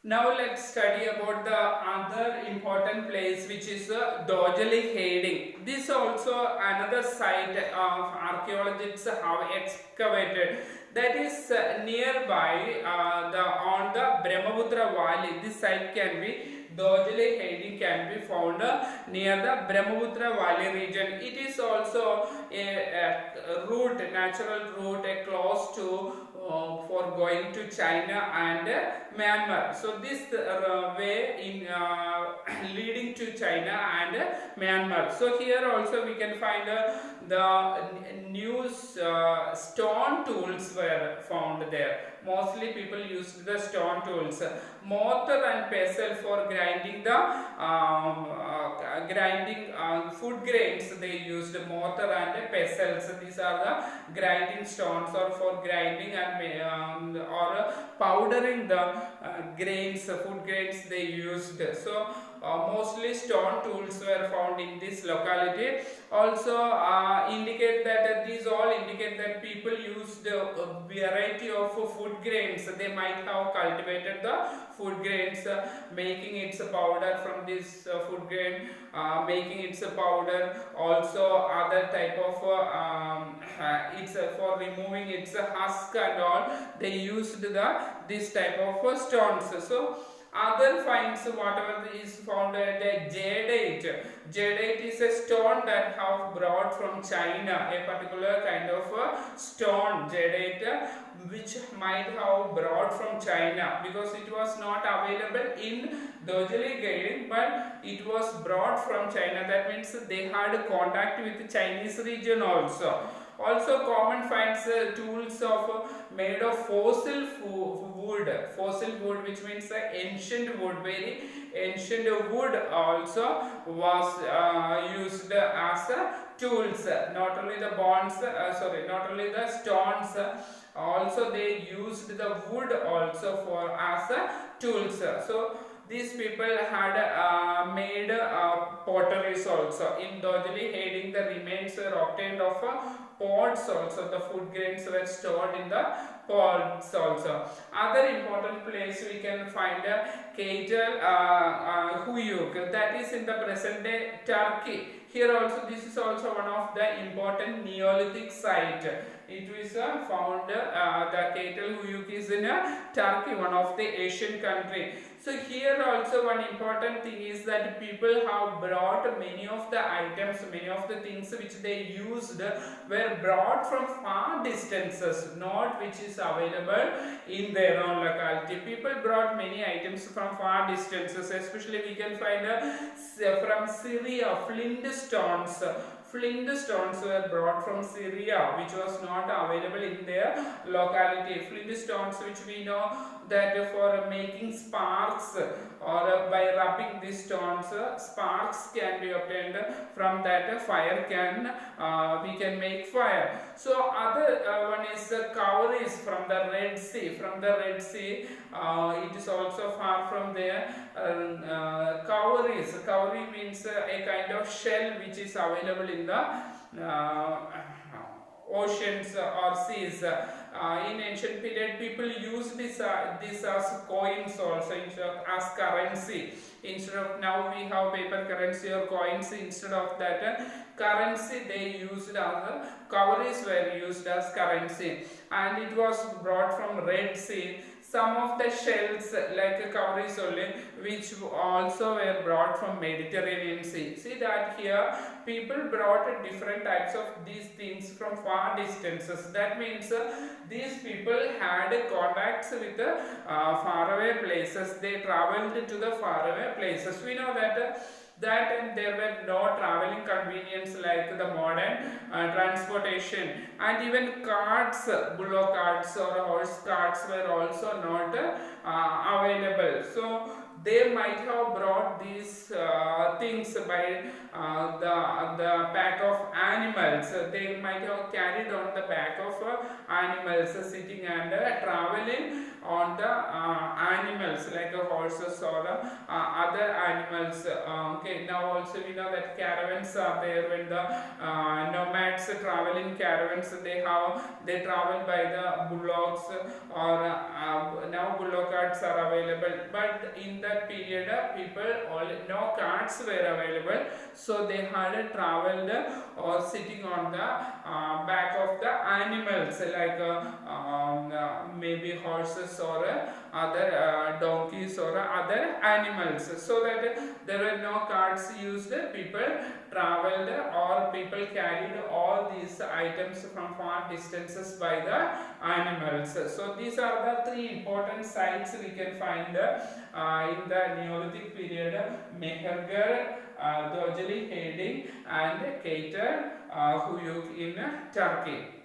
Now let's study about the other important place, which is Dojali Hading. This also another site of archaeologists have excavated, that is nearby the on the Brahmaputra Valley. This site can be Dojali Hading can be found near the Brahmaputra Valley region. It is also a route, natural route, close to for going to China and Myanmar. So this way in leading to China and Myanmar. So here also we can find the new stone tools were found there. Mostly people used the stone tools, mortar and pestle for grinding the food grains. They used mortar and pestles. These are the grinding stones, or for grinding and or powdering the grains, food grains they used. So mostly stone tools were found in this locality. Also indicate that these all indicate that people used a variety of food grains. They might have cultivated the food grains, making its powder from this food grain, making its powder. Also other type of it's for removing its husk and all, they used this type of stones. So other finds, whatever is found at jadeite. Jadeite is a stone that have brought from China, a particular kind of stone, jadeite, which might have brought from China, because it was not available in Dojali Gading, but it was brought from China. That means they had contact with the Chinese region also. Also common finds tools of made of fossil wood. Fossil wood, which means ancient wood, very ancient wood also was used as tools. Not only the bonds, not only the stones, also they used the wood also for as tools. So these people had made potteries also. In Dojali Hading, the remains were obtained of pots also. The food grains were stored in the pots also. Other important place we can find Keitel Huyuk, that is in the present day Turkey. Here also, this is also one of the important Neolithic site. It is found, the Keitel Huyuk is in Turkey, one of the Asian country. So here also one important thing is that people have brought many of the items, many of the things which they used were brought from far distances, not which is available in their own locality. People brought many items from far distances, especially we can find from Syria, flint stones. Flint stones were brought from Syria, which was not available in their locality. Flint stones, which we know that for making sparks, or by rubbing these stones, sparks can be obtained. From that fire can we can make fire. So other one is cowries from the Red Sea. From the Red Sea, it is also far from there. Cowries. Cowrie means a kind of shell which is available in the oceans or seas. In ancient period, people used this as coins also, as currency. Instead of now we have paper currency or coins, instead of that currency they used as cowries were used as currency, and it was brought from Red Sea. Some of the shells like cowries only, which also were brought from Mediterranean Sea. See that here people brought different types of these things from far distances. That means these people had contacts with faraway places. They traveled to the faraway places. We know that and there were no traveling convenience like the modern transportation, and even carts, bullock carts or horse carts were also not available. So they might have brought these things by the back of animals. They might have carried on the back of animals, sitting and traveling on the animals like horses or other animals. Okay, now also we know that caravans are there. When the nomads travel in caravans, they travel by the bullocks, or now bullock cards are available, but in that period people no cards were available, so they had traveled or sitting on the back of the animals like maybe horses or other donkeys or other animals, so that there were no carts used. People traveled or people carried all these items from far distances by the animals. So these are the three important sites we can find in the Neolithic period: Mehergar, Dojali, Heding and Keter, Huyuk in Turkey.